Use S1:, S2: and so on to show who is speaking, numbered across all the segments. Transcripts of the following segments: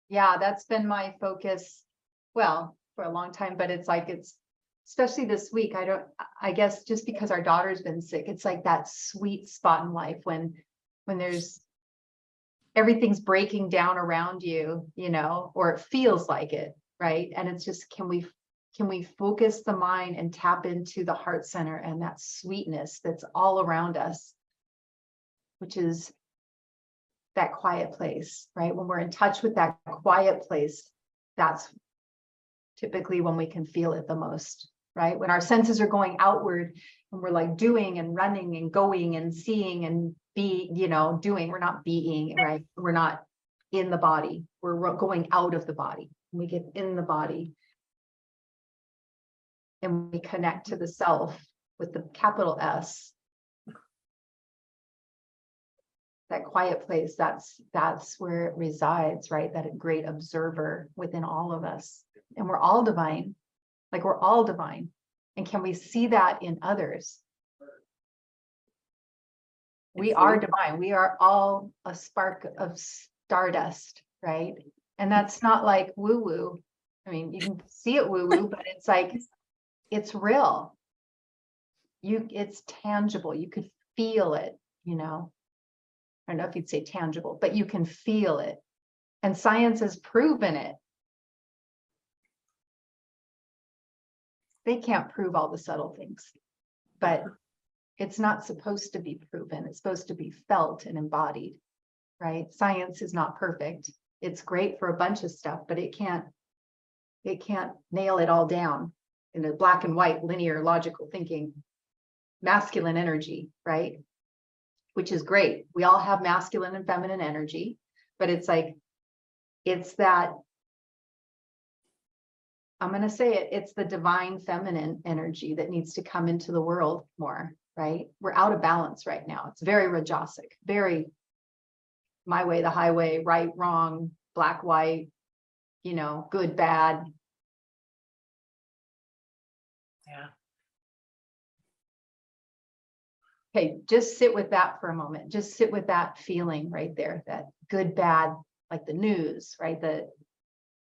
S1: Yeah, that's been my focus, well, for a long time, but it's like, it's especially this week. I guess just because our daughter's been sick, it's like that sweet spot in life when there's everything's breaking down around you, or it feels like it, right? And it's just, can we focus the mind and tap into the heart center and that sweetness that's all around us, which is that quiet place, right? When we're in touch with that quiet place, that's typically when we can feel it the most, right? When our senses are going outward and we're like doing and running and going and seeing and doing, we're not being, right? We're not in the body. We're going out of the body. We get in the body and we connect to the self with the capital S. That quiet place, that's where it resides, right? That great observer within all of us. And we're all divine, like we're all divine. And can we see that in others? We are divine. We are all a spark of stardust, right? And that's not like woo-woo. I mean, you can see it woo-woo, but it's like, it's real. It's tangible. You could feel it, I don't know if you'd say tangible, but you can feel it. And science has proven it. They can't prove all the subtle things, but it's not supposed to be proven. It's supposed to be felt and embodied, right? Science is not perfect. It's great for a bunch of stuff, but it can't nail it all down in a black and white, linear, logical thinking, masculine energy, right? Which is great. We all have masculine and feminine energy, but it's like, it's that, I'm going to say it, it's the divine feminine energy that needs to come into the world more, right? We're out of balance right now. It's very Rajasic, very my way, the highway, right, wrong, black, white, good, bad.
S2: Yeah.
S1: Okay, just sit with that for a moment. Just sit with that feeling right there, that good, bad, like the news, right? The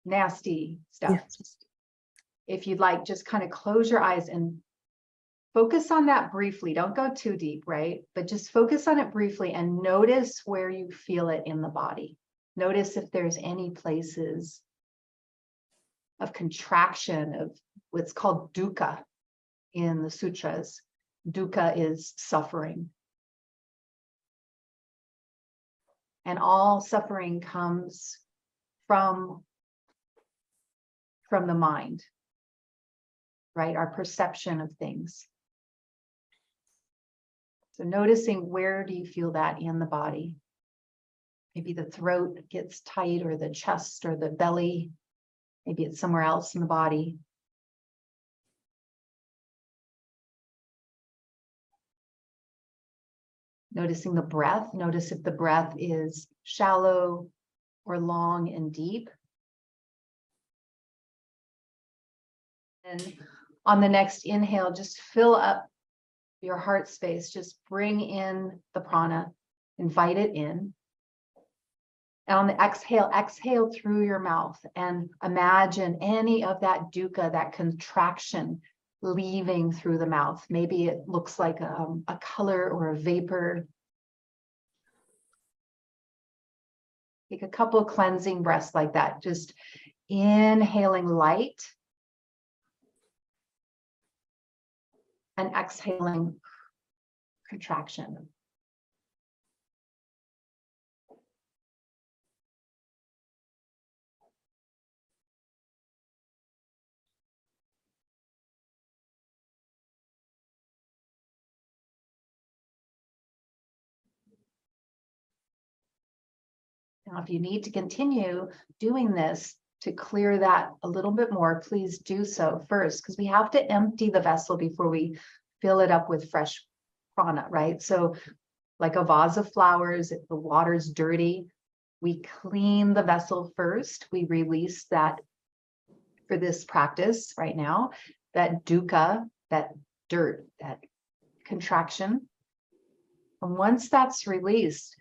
S1: nasty stuff.
S2: Yeah.
S1: Just, if you'd like, just kind of close your eyes and focus on that briefly. Don't go too deep, right? But just focus on it briefly and notice where you feel it in the body. Notice if there's any places of contraction, of what's called dukkha in the sutras. Dukkha is suffering. And all suffering comes from the mind, right? Our perception of things. So noticing, where do you feel that in the body? Maybe the throat gets tight, or the chest, or the belly. Maybe it's somewhere else in the body. Noticing the breath. Notice if the breath is shallow or long and deep. And on the next inhale, just fill up your heart space. Just bring in the prana, invite it in. And on the exhale, exhale through your mouth and imagine any of that dukkha, that contraction, leaving through the mouth. Maybe it looks like a color or a vapor. Take a couple of cleansing breaths like that, just inhaling light and exhaling contraction. Now, if you need to continue doing this to clear that a little bit more, please do so first, because we have to empty the vessel before we fill it up with fresh prana, right? So like a vase of flowers, if the water's dirty, we clean the vessel first. We release that for this practice right now, that dukkha, that dirt, that contraction. And once that's released,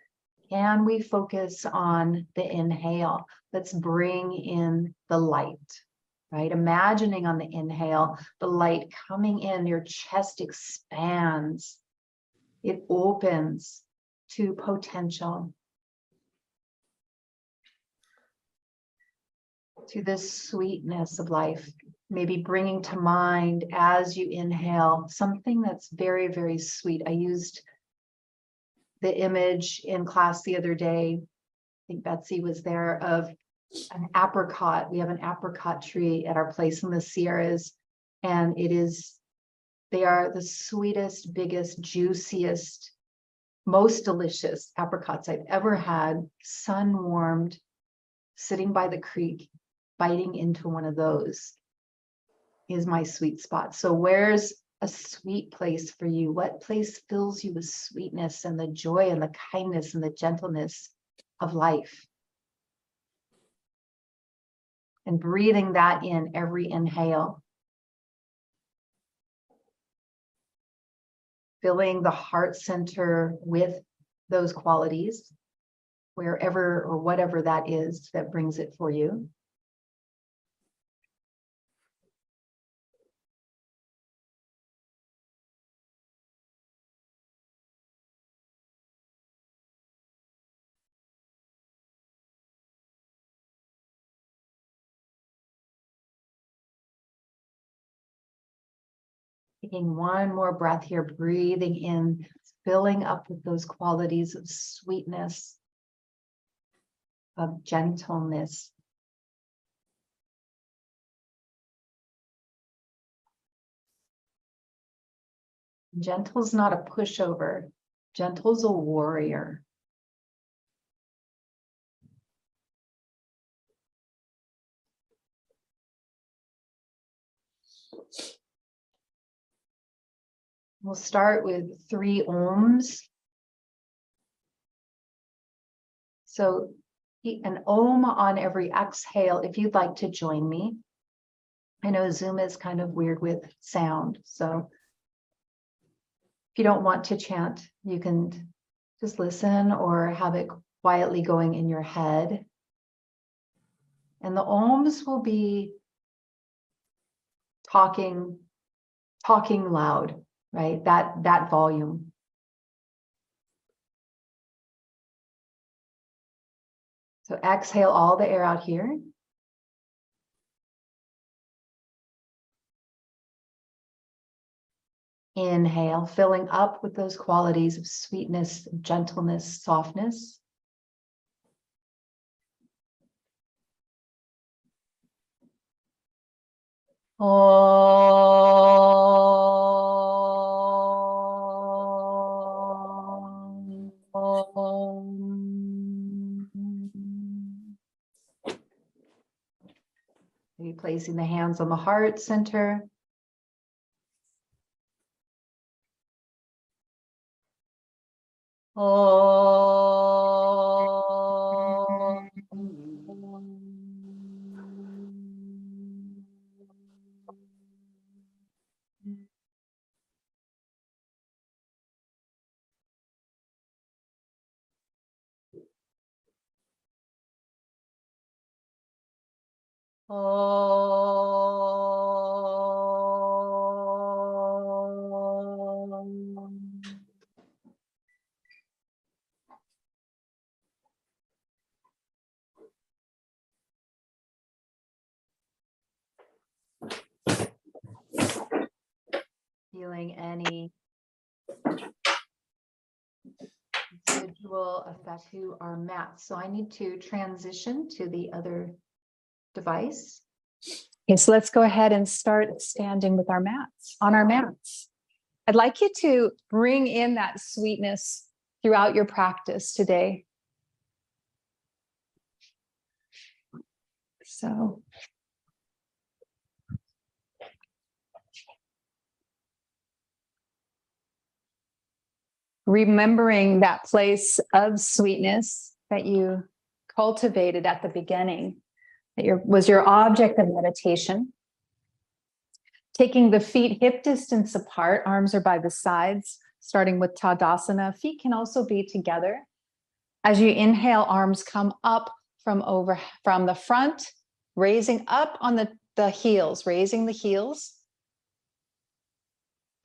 S1: Can we focus on the inhale? Let's bring in the light, right? Imagining on the inhale, the light coming in, your chest expands. It opens to potential, to this sweetness of life. Maybe bringing to mind as you inhale something that's very, very sweet. I used the image in class the other day, I think Betsy was there, of an apricot. We have an apricot tree at our place in the Sierras, and they are the sweetest, biggest, juiciest, most delicious apricots I've ever had, sun-warmed, sitting by the creek, biting into one of those is my sweet spot. So where's a sweet place for you? What place fills you with sweetness and the joy and the kindness and the gentleness of life? And breathing that in every inhale. Filling the heart center with those qualities, wherever or whatever that is that brings it for you. Taking one more breath here, breathing in, filling up with those qualities of sweetness, of gentleness. Gentle's not a pushover. Gentle's a warrior. We'll start with 3 ohms. So an ohm on every exhale, if you'd like to join me. I know Zoom is kind of weird with sound, so if you don't want to chant, you can just listen or have it quietly going in your head. And the ohms will be talking loud, right? That volume. So exhale all the air out here. Inhale, filling up with those qualities of sweetness, gentleness, softness. Maybe placing the hands on the heart center. Feeling any residual effect to our mats. So I need to transition to the other device.
S2: Okay, so let's go ahead and start standing with our mats, on our mats. I'd like you to bring in that sweetness throughout your practice today. So remembering that place of sweetness that you cultivated at the beginning, that was your object of meditation. Taking the feet hip distance apart, arms are by the sides, starting with Tadasana. Feet can also be together. As you inhale, arms come up from the front, raising up on the heels, raising the heels.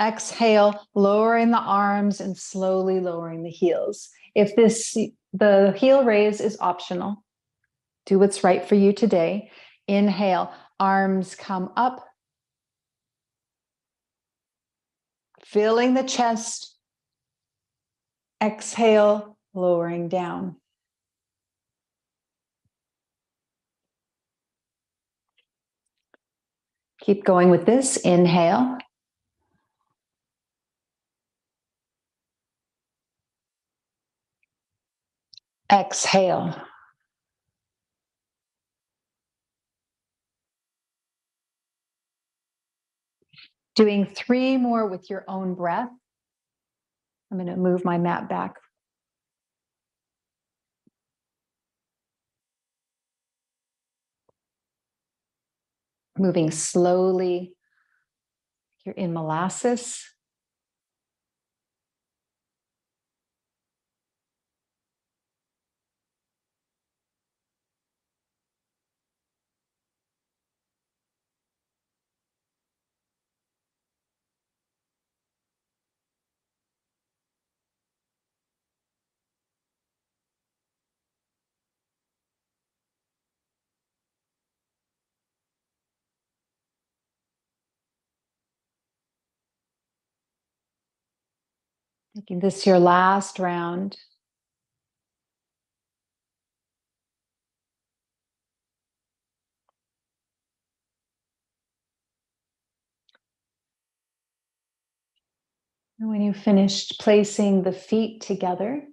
S2: Exhale, lowering the arms and slowly lowering the heels. If the heel raise is optional, do what's right for you today. Inhale, arms come up, filling the chest. Exhale, lowering down. Keep going with this. Inhale. Exhale. Doing 3 more with your own breath. I'm going to move my mat back. Moving slowly. You're in molasses. Making this your last round. And when you've finished placing the feet together,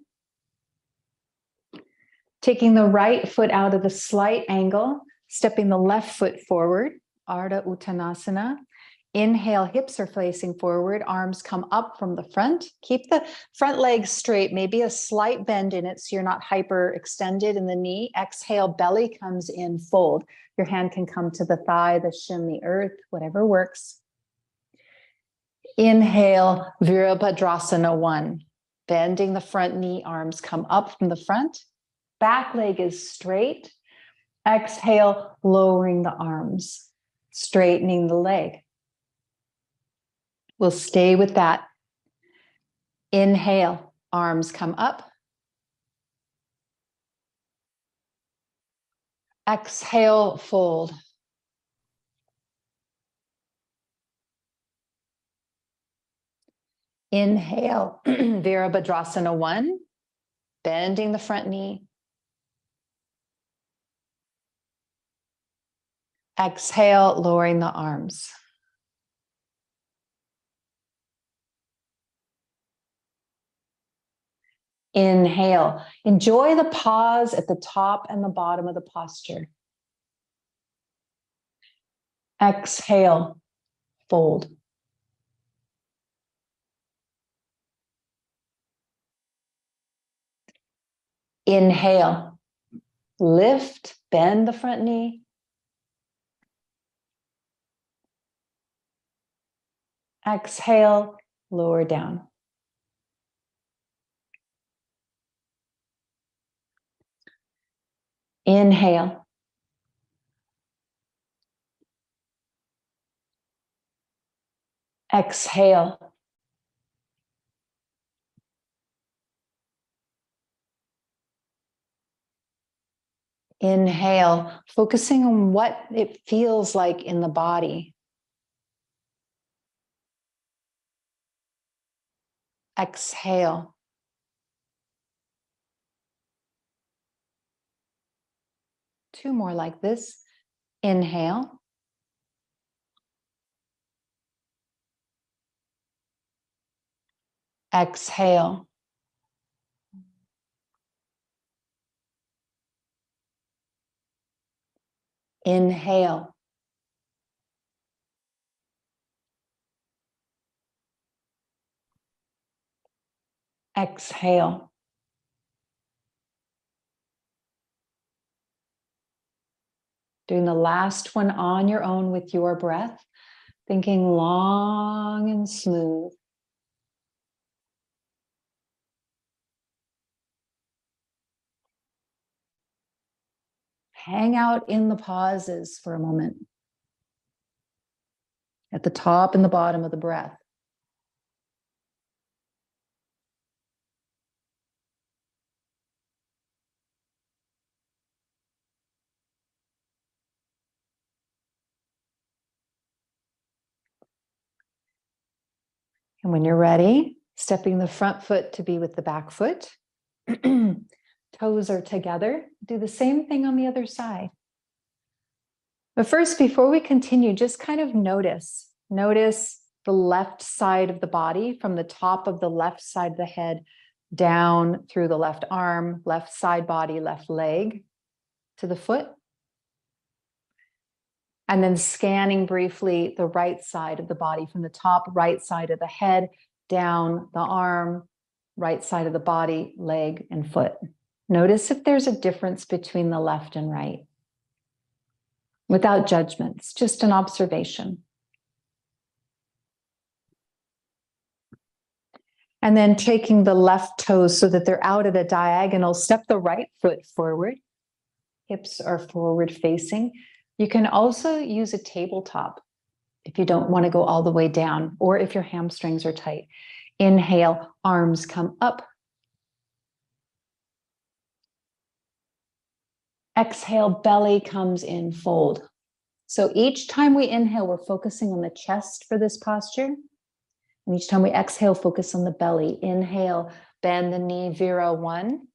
S2: taking the right foot out of a slight angle, stepping the left foot forward, Ardha Uttanasana. Inhale, hips are facing forward, arms come up from the front. Keep the front leg straight, maybe a slight bend in it so you're not hyper extended in the knee. Exhale, belly comes in, fold. Your hand can come to the thigh, the shin, the earth, whatever works. Inhale, Virabhadrasana 1. Bending the front knee, arms come up from the front. Back leg is straight. Exhale, lowering the arms, straightening the leg. We'll stay with that. Inhale, arms come up. Exhale, fold. Inhale, Virabhadrasana 1, bending the front knee. Exhale, lowering the arms. Inhale. Enjoy the pause at the top and the bottom of the posture. Exhale, fold. Inhale, lift, bend the front knee. Exhale, lower down. Inhale. Exhale. Inhale, focusing on what it feels like in the body. Exhale. Two more like this. Inhale. Exhale. Inhale. Exhale. Doing the last one on your own with your breath, thinking long and smooth. Hang out in the pauses for a moment. At the top and the bottom of the breath. And when you're ready, stepping the front foot to be with the back foot. Toes are together. Do the same thing on the other side. But first, before we continue, just kind of notice the left side of the body, from the top of the left side of the head down through the left arm, left side body, left leg to the foot. And then scanning briefly the right side of the body, from the top right side of the head down the arm, right side of the body, leg, and foot. Notice if there's a difference between the left and right. Without judgments, just an observation. And then taking the left toes so that they're out at a diagonal, step the right foot forward. Hips are forward facing. You can also use a tabletop if you don't want to go all the way down, or if your hamstrings are tight. Inhale, arms come up. Exhale, belly comes in, fold. So each time we inhale, we're focusing on the chest for this posture. And each time we exhale, focus on the belly. Inhale, bend the knee, Vira 1.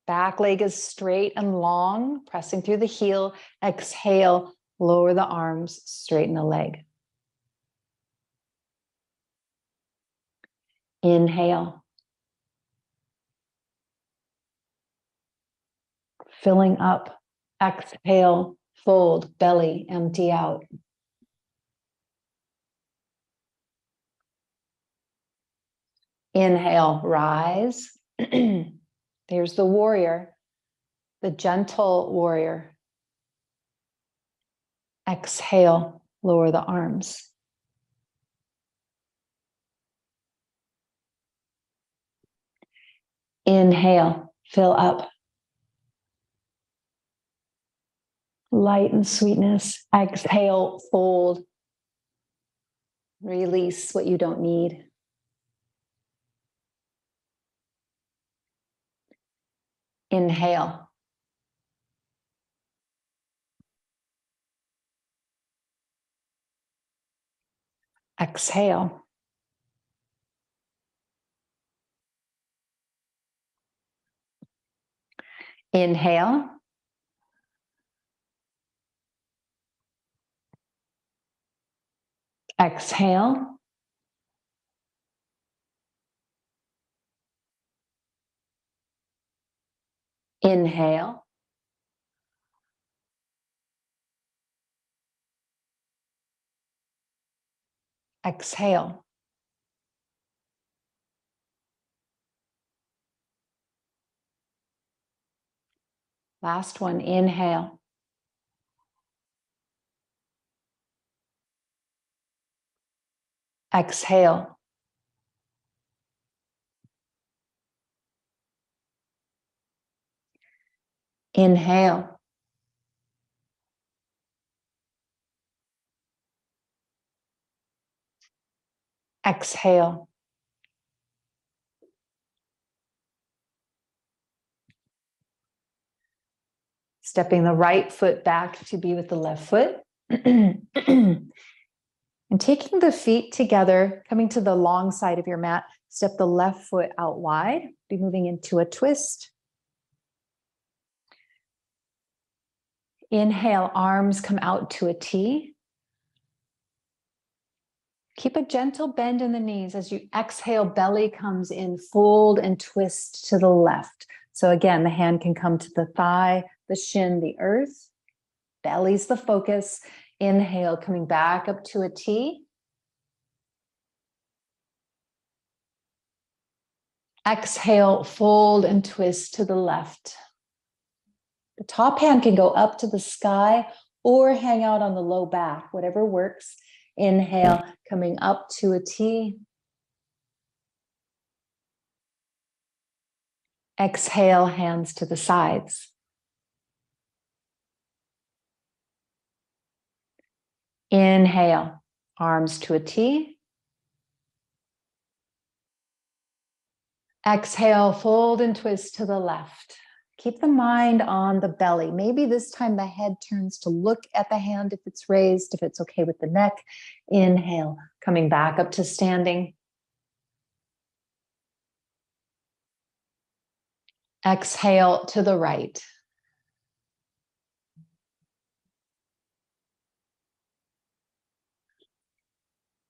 S2: Back leg is straight and long, pressing through the heel. Exhale, lower the arms, straighten the leg. Inhale. Filling up. Exhale, fold, belly, empty out. Inhale, rise. There's the warrior, the gentle warrior. Exhale, lower the arms. Inhale, fill up. Light and sweetness. Exhale, fold. Release what you don't need. Inhale. Exhale. Inhale. Exhale. Inhale. Exhale. Last one, inhale. Exhale. Inhale. Exhale. Stepping the right foot back to be with the left foot. And taking the feet together, coming to the long side of your mat, step the left foot out wide, be moving into a twist. Inhale, arms come out to a T. Keep a gentle bend in the knees. As you exhale, belly comes in, fold and twist to the left. So again, the hand can come to the thigh, the shin, the earth. Belly's the focus. Inhale, coming back up to a T. Exhale, fold and twist to the left. The top hand can go up to the sky or hang out on the low back, whatever works. Inhale, coming up to a T. Exhale, hands to the sides. Inhale, arms to a T. Exhale, fold and twist to the left. Keep the mind on the belly. Maybe this time the head turns to look at the hand if it's raised, if it's okay with the neck. Inhale, coming back up to standing. Exhale to the right.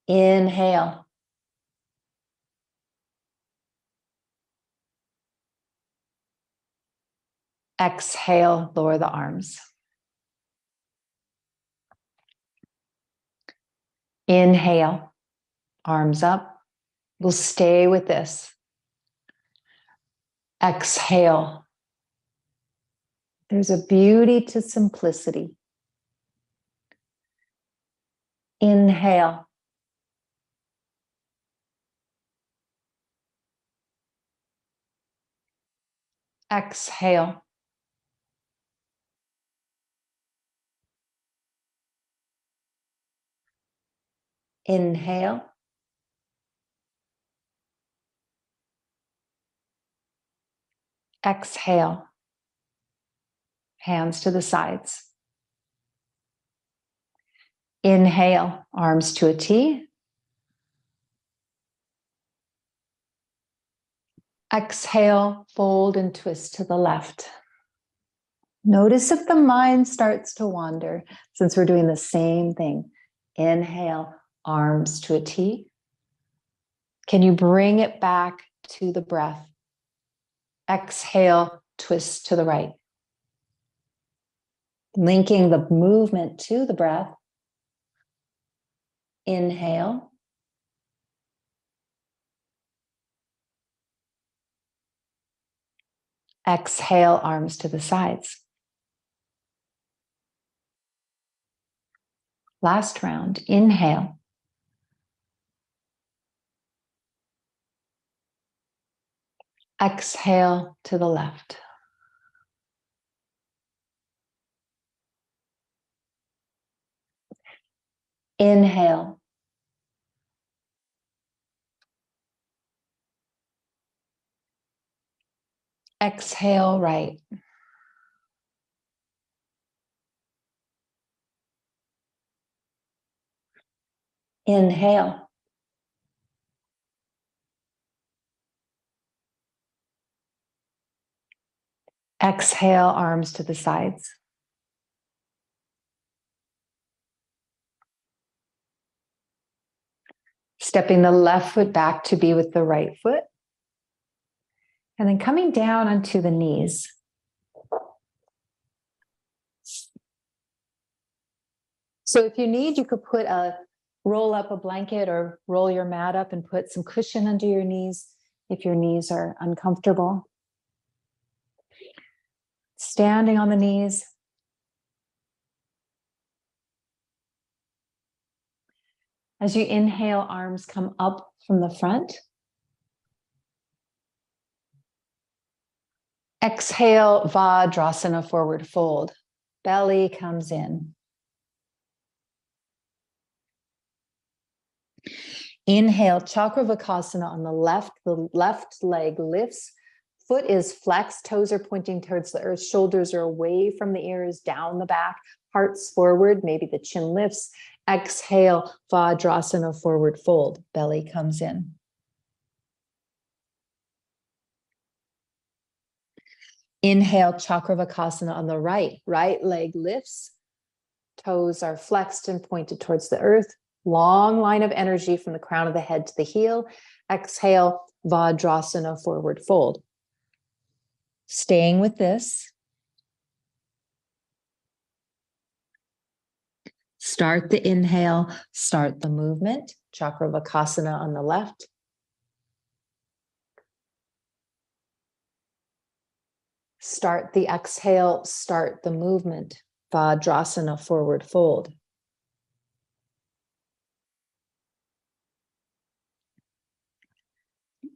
S2: Inhale. Exhale, lower the arms. Inhale, arms up. We'll stay with this. Exhale. There's a beauty to simplicity. Inhale. Exhale. Inhale. Exhale. Hands to the sides. Inhale, arms to a T. Exhale, fold and twist to the left. Notice if the mind starts to wander, since we're doing the same thing. Inhale, arms to a T. Can you bring it back to the breath? Exhale, twist to the right. Linking the movement to the breath. Inhale. Exhale, arms to the sides. Last round, inhale. Exhale to the left. Inhale. Exhale, right. Inhale. Exhale, arms to the sides. Stepping the left foot back to be with the right foot. And then coming down onto the knees. So if you need, you could roll up a blanket or roll your mat up and put some cushion under your knees if your knees are uncomfortable. Standing on the knees. As you inhale, arms come up from the front. Exhale, Vajrasana, forward fold. Belly comes in. Inhale, Chakravakasana on the left leg lifts. Foot is flexed, toes are pointing towards the earth, shoulders are away from the ears, down the back, heart's forward, maybe the chin lifts. Exhale, Vajrasana, forward fold. Belly comes in. Inhale, Chakravakasana on the right leg lifts. Toes are flexed and pointed towards the earth. Long line of energy from the crown of the head to the heel. Exhale, Vajrasana, forward fold. Staying with this. Start the inhale, start the movement. Chakravakasana on the left. Start the exhale, start the movement. Vajrasana, forward fold.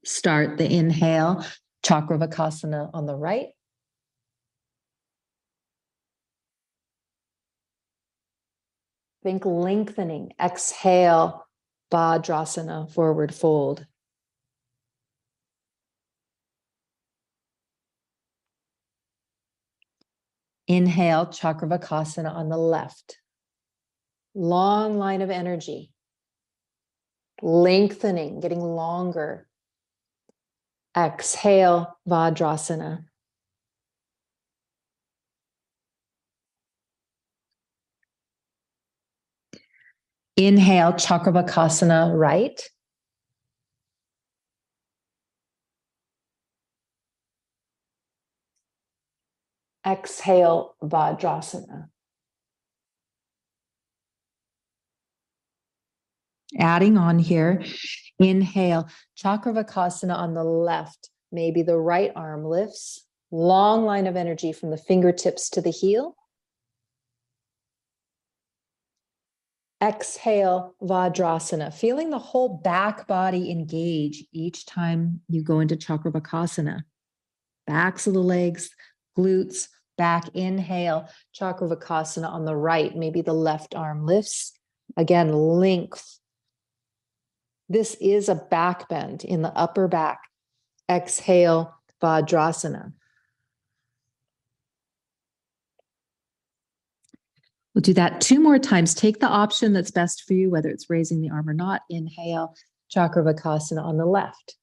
S2: Start the inhale,
S3: Chakravakasana on the right. Think lengthening. Exhale, Vajrasana, forward fold. Inhale, Chakravakasana on the left. Long line of energy. Lengthening, getting longer. Exhale, Vajrasana. Inhale, Chakravakasana right. Exhale, Vajrasana. Adding on here, inhale, Chakravakasana on the left. Maybe the right arm lifts. Long line of energy from the fingertips to the heel. Exhale, Vajrasana. Feeling the whole back body engage each time you go into Chakravakasana. Backs of the legs, glutes, back. Inhale, Chakravakasana on the right. Maybe the left arm lifts. Again, length. This is a back bend in the upper back. Exhale, Vajrasana. We'll do that 2 more times. Take the option that's best for you, whether it's raising the arm or not. Inhale, Chakravakasana on the left.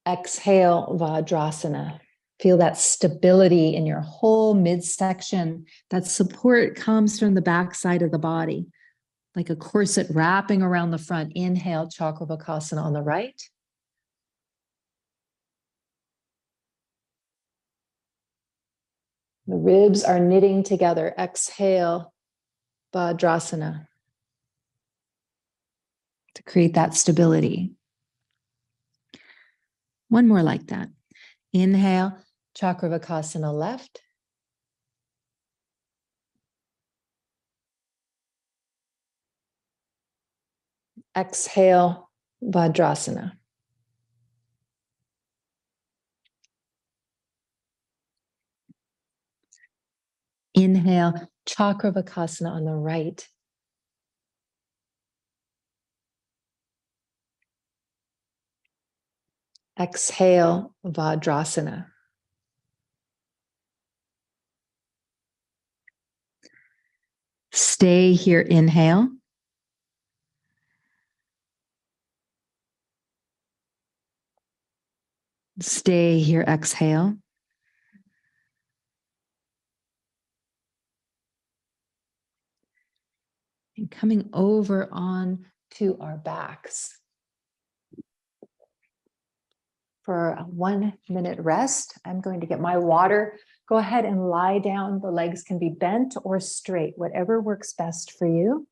S3: Exhale, Vajrasana. Feel that stability in your whole midsection. That support comes from the back side of the body, like a corset wrapping around the front. Inhale, Chakravakasana on the right. The ribs are knitting together. Exhale, Vajrasana. To create that stability. One more like that. Inhale, Chakravakasana left. Exhale, Vajrasana. Inhale, Chakravakasana on the right. Exhale, Vajrasana. Stay here, inhale. Stay here, exhale. And coming over on to our backs. For a 1-minute rest, I'm going to get my water. Go ahead and lie down. The legs can be bent or straight, whatever works best for you.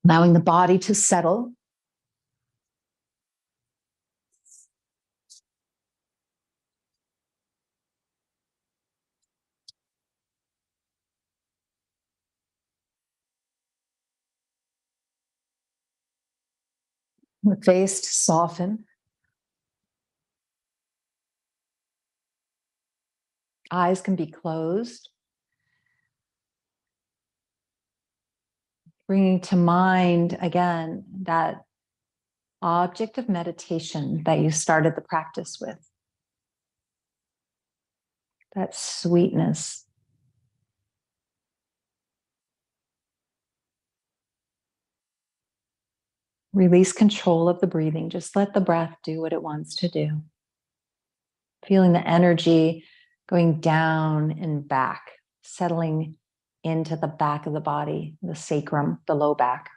S3: Allowing the body to settle. The face to soften. Eyes can be closed. Bringing to mind, again, that object of meditation that you started the practice with. That sweetness. Release control of the breathing. Just let the breath do what it wants to do. Feeling the energy going down and back, settling into the back of the body, the sacrum, the low back.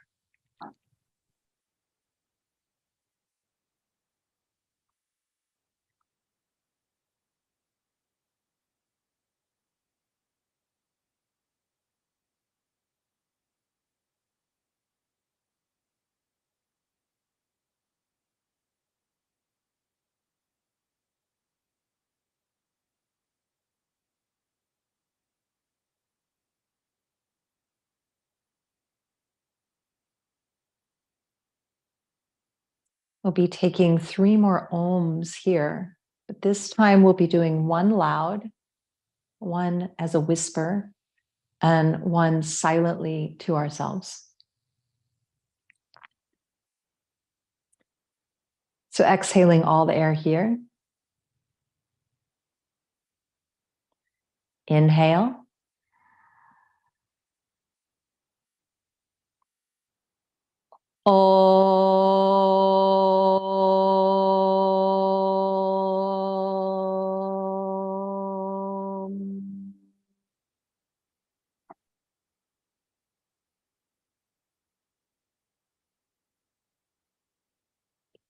S3: We'll be taking 3 more ohms here, but this time we'll be doing one loud, one as a whisper, and one silently to ourselves. So exhaling all the air here. Inhale. Om.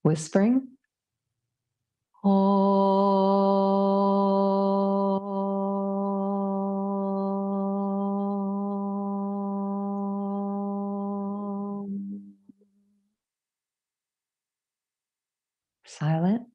S3: Whispering. Om. Silent.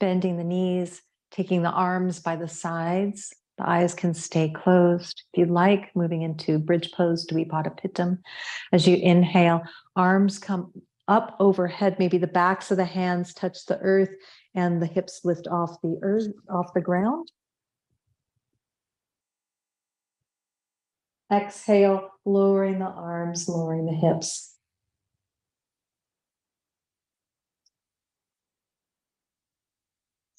S3: Bending the knees, taking the arms by the sides. The eyes can stay closed. If you'd like, moving into bridge pose, Dvipada Pittam. As you inhale, arms come up overhead. Maybe the backs of the hands touch the earth and the hips lift off the earth, off the ground. Exhale, lowering the arms, lowering the hips.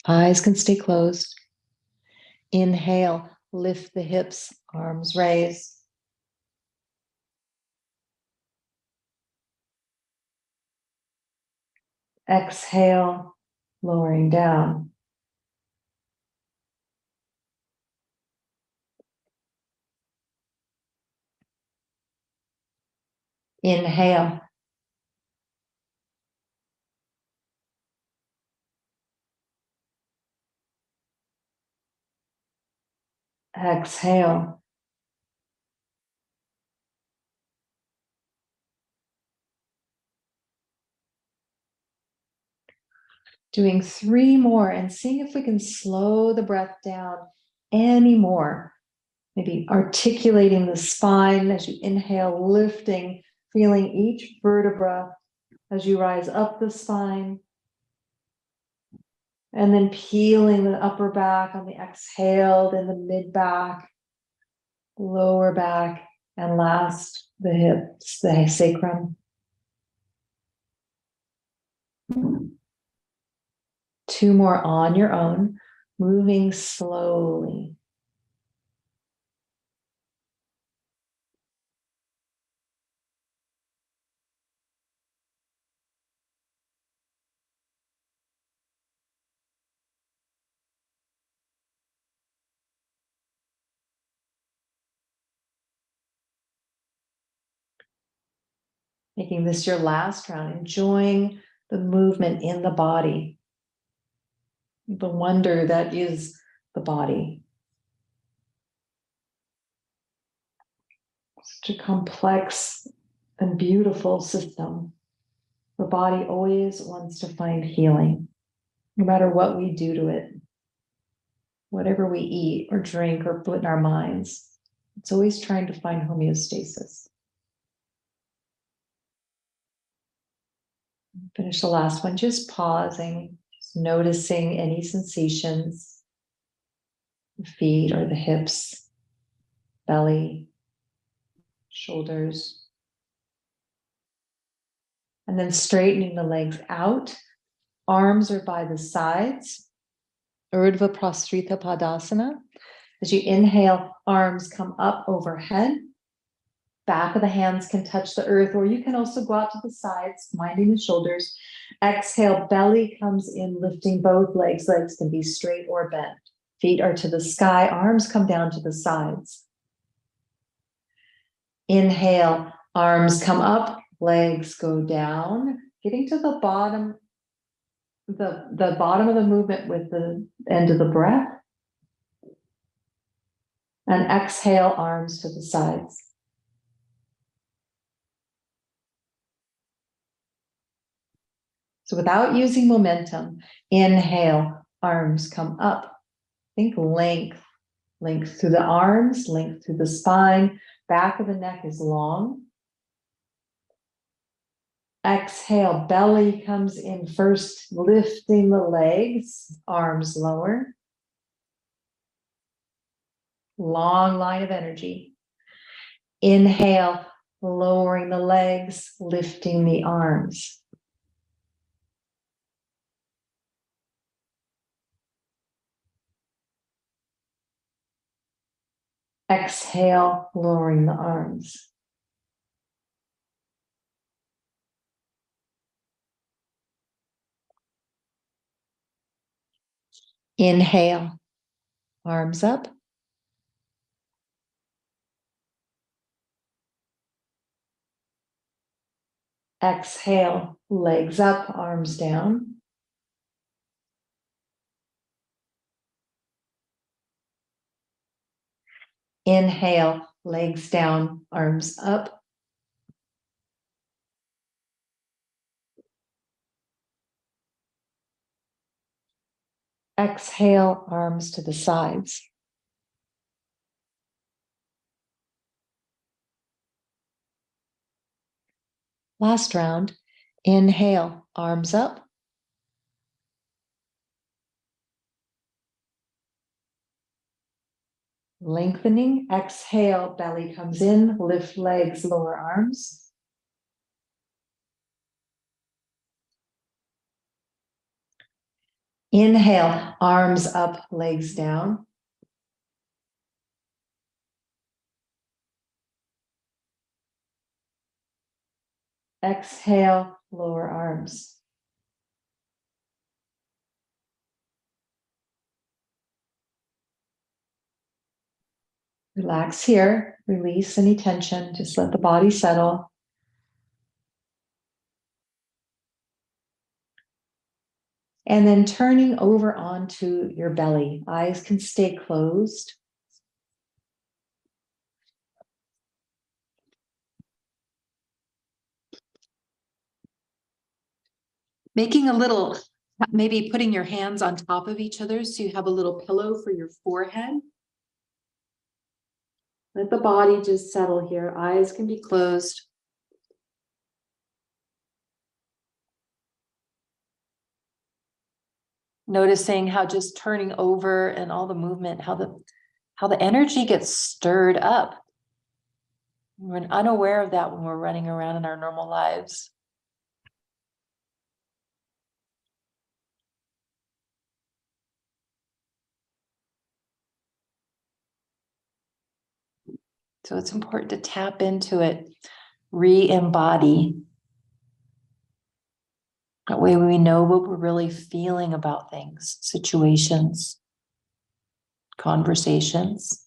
S3: Eyes can stay closed. Inhale, lift the hips, arms raised. Exhale, lowering down. Inhale. Exhale. Doing 3 more and seeing if we can slow the breath down any more. Maybe articulating the spine as you inhale, lifting, feeling each vertebra as you rise up the spine. And then peeling the upper back on the exhale, then the mid back, lower back, and last the hips, the sacrum. 2 more on your own, moving slowly. Making this your last round, enjoying the movement in the body, the wonder that is the body. Such a complex and beautiful system. The body always wants to find healing, no matter what we do to it, whatever we eat or drink or put in our minds. It's always trying to find homeostasis. Finish the last one, just pausing, just noticing any sensations, the feet or the hips, belly, shoulders. And then straightening the legs out. Arms are by the sides. Urdhva Prastrita Padasana. As you inhale, arms come up overhead. Back of the hands can touch the earth, or you can also go out to the sides, minding the shoulders. Exhale, belly comes in, lifting both legs. Legs can be straight or bent. Feet are to the sky, arms come down to the sides. Inhale, arms come up, legs go down, getting to the bottom, the bottom of the movement with the end of the breath. And exhale, arms to the sides. So without using momentum, inhale, arms come up. Think length. Length through the arms, length through the spine. Back of the neck is long. Exhale, belly comes in first, lifting the legs, arms lower. Long line of energy. Inhale, lowering the legs, lifting the arms. Exhale, lowering the arms. Inhale, arms up. Exhale, legs up, arms down. Inhale, legs down, arms up. Exhale, arms to the sides. Last round. Inhale, arms up. Lengthening. Exhale, belly comes in. Lift legs, lower arms. Inhale, arms up, legs down. Exhale, lower arms. Relax here, release any tension, just let the body settle. And then turning over onto your belly. Eyes can stay closed. Making a little, maybe putting your hands on top of each other so you have a little pillow for your forehead. Let the body just settle here. Eyes can be closed. Noticing how just turning over and all the movement, how the energy gets stirred up. We're unaware of that when we're running around in our normal lives. So it's important to tap into it, re-embody. That way we know what we're really feeling about things, situations, conversations.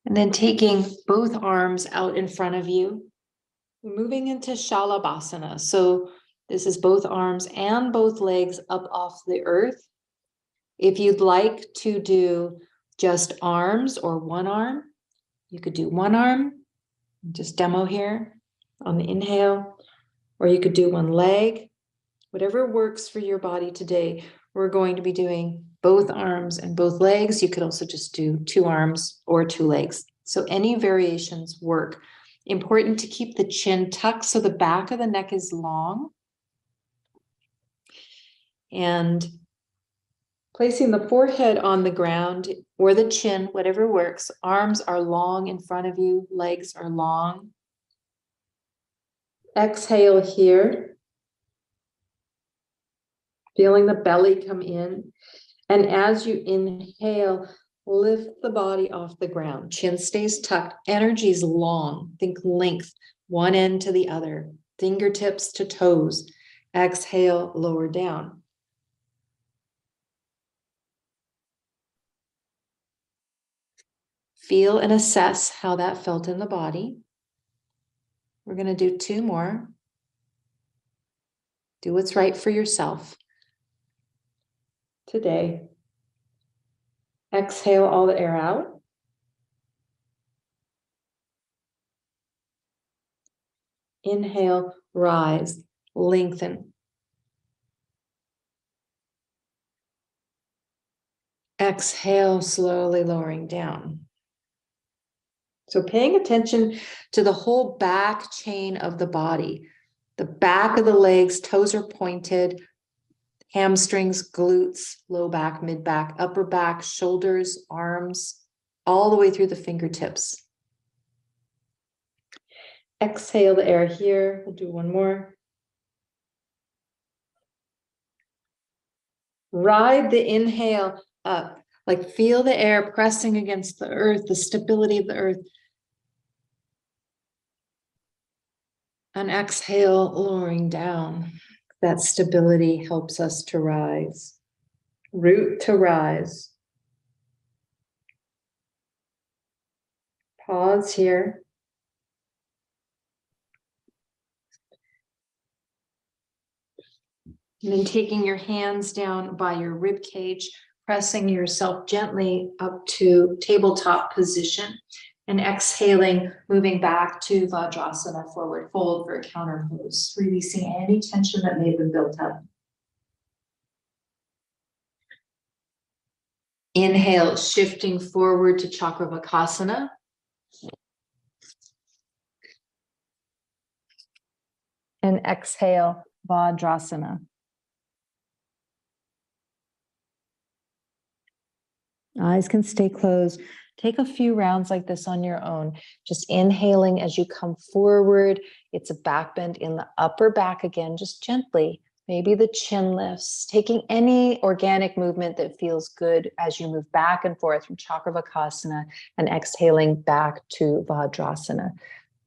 S3: And then taking both arms out in front of you, moving into Shalabhasana. So this is both arms and both legs up off the earth. If you'd like to do just arms or one arm, you could do one arm, just demo here on the inhale, or you could do one leg, whatever works for your body today. We're going to be doing both arms and both legs. You could also just do two arms or two legs. So any variations work. Important to keep the chin tucked so the back of the neck is long. And placing the forehead on the ground or the chin, whatever works. Arms are long in front of you, legs are long. Exhale here. Feeling the belly come in. And as you inhale, lift the body off the ground. Chin stays tucked. Energy is long. Think length, one end to the other. Fingertips to toes. Exhale, lower down. Feel and assess how that felt in the body. We're going to do two more. Do what's right for yourself today. Exhale all the air out. Inhale, rise, lengthen. Exhale, slowly lowering down. So paying attention to the whole back chain of the body, the back of the legs, toes are pointed, hamstrings, glutes, low back, mid back, upper back, shoulders, arms, all the way through the fingertips. Exhale the air here. We'll do one more. Ride the inhale up, like feel the air pressing against the earth, the stability of the earth. And exhale, lowering down. That stability helps us to rise. Root to rise. Pause here. And then taking your hands down by your rib cage, pressing yourself gently up to tabletop position, and exhaling, moving back to Vajrasana, forward fold for a counterpose, releasing any tension that may have been built up. Inhale, shifting forward to Chakravakasana. And exhale, Vajrasana. Eyes can stay closed. Take a few rounds like this on your own. Just inhaling as you come forward. It's a back bend in the upper back again, just gently. Maybe the chin lifts. Taking any organic movement that feels good as you move back and forth from Chakravakasana and exhaling back to Vajrasana.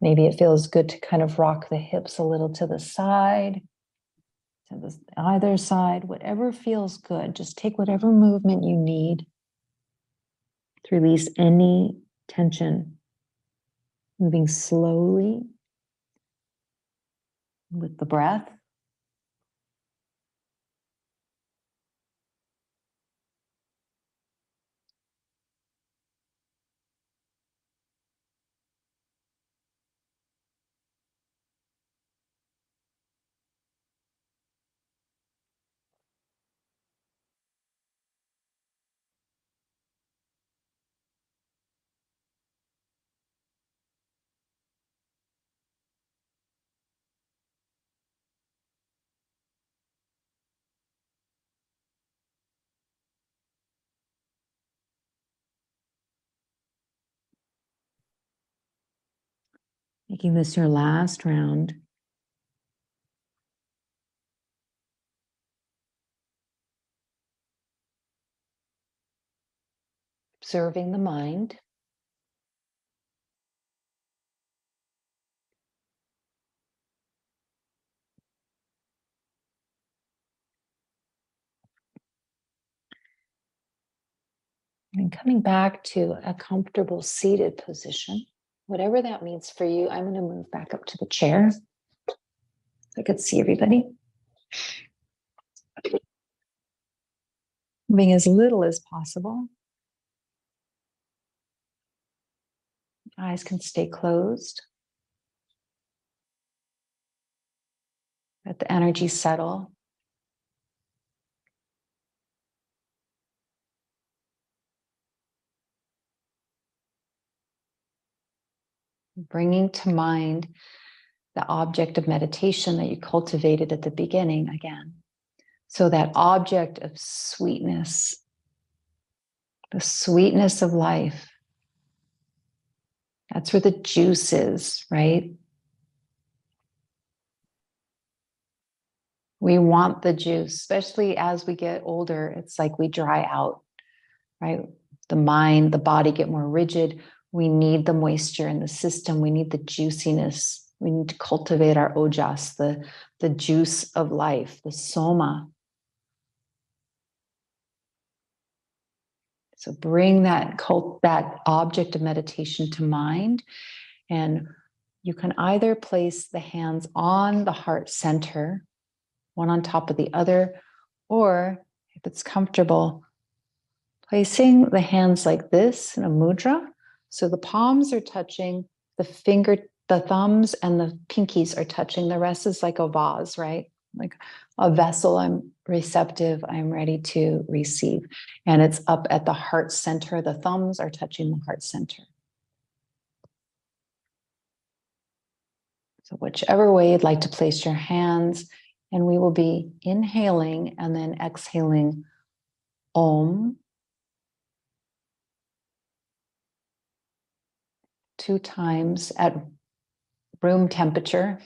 S3: Maybe it feels good to kind of rock the hips a little to the side, to the either side, whatever feels good. Just take whatever movement you need to release any tension. Moving slowly with the breath. Making this your last round. Observing the mind. And coming back to a comfortable seated position, whatever that means for you. I'm going to move back up to the chair so I could see everybody. Moving as little as possible. Eyes can stay closed. Let the energy settle. Bringing to mind the object of meditation that you cultivated at the beginning again. So that object of sweetness, the sweetness of life, that's where the juice is, right? We want the juice, especially as we get older. It's like we dry out, right? The mind, the body get more rigid. We need the moisture in the system. We need the juiciness. We need to cultivate our ojas, the juice of life, the soma. So bring that object of meditation to mind, and you can either place the hands on the heart center
S2: one on top of the other, or if it's comfortable, placing the hands like this in a mudra. So the palms are touching, the thumbs and the pinkies are touching. The rest is like a vase, right? Like a vessel. I'm receptive. I'm ready to receive. And it's up at the heart center. The thumbs are touching the heart center. So whichever way you'd like to place your hands, and we will be inhaling and then exhaling Om 2 times at room temperature,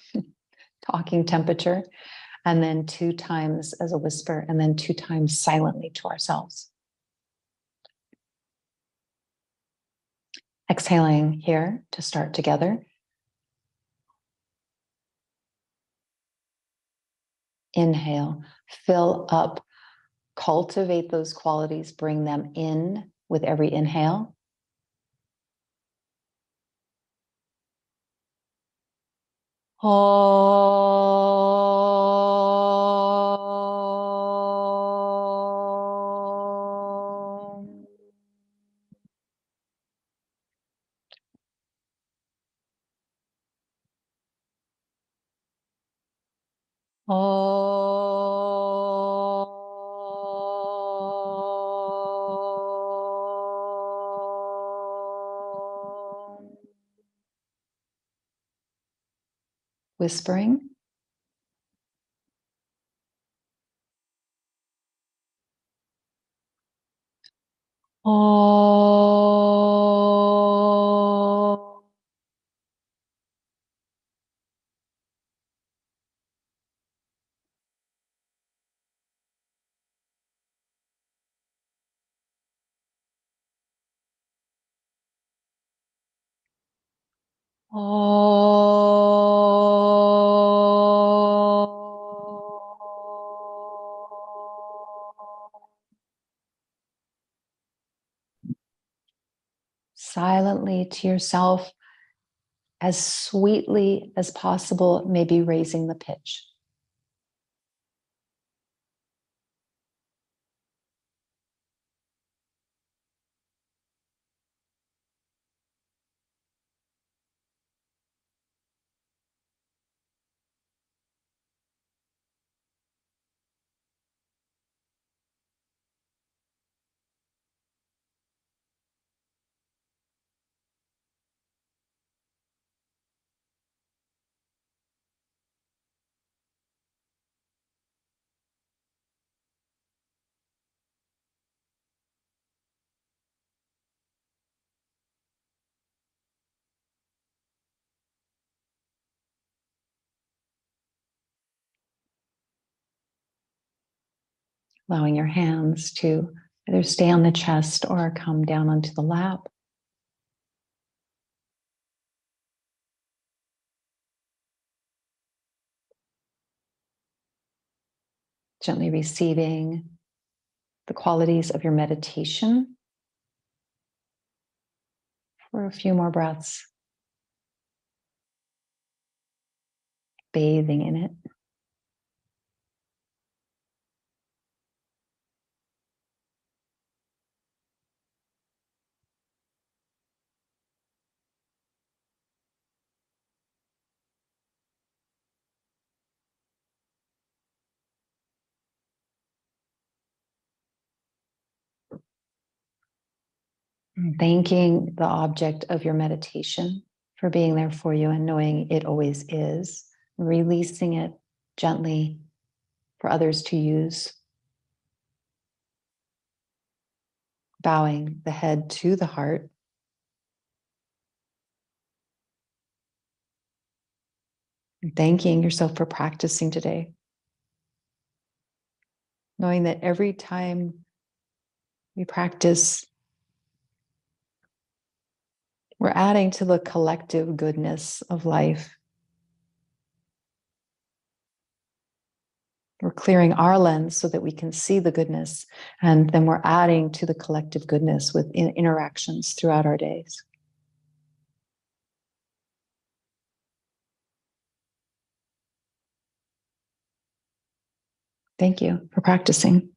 S2: talking temperature, and then 2 times as a whisper, and then 2 times silently to ourselves. Exhaling here to start together. Inhale, fill up, cultivate those qualities, bring them in with every inhale. Om. Om. Whispering. Om. Silently to yourself, as sweetly as possible, maybe raising the pitch. Allowing your hands to either stay on the chest or come down onto the lap. Gently receiving the qualities of your meditation for a few more breaths, bathing in it. And thanking the object of your meditation for being there for you and knowing it always is, releasing it gently for others to use. Bowing the head to the heart. And thanking yourself for practicing today. Knowing that every time we practice, we're adding to the collective goodness of life. We're clearing our lens so that we can see the goodness, and then we're adding to the collective goodness with interactions throughout our days. Thank you for practicing.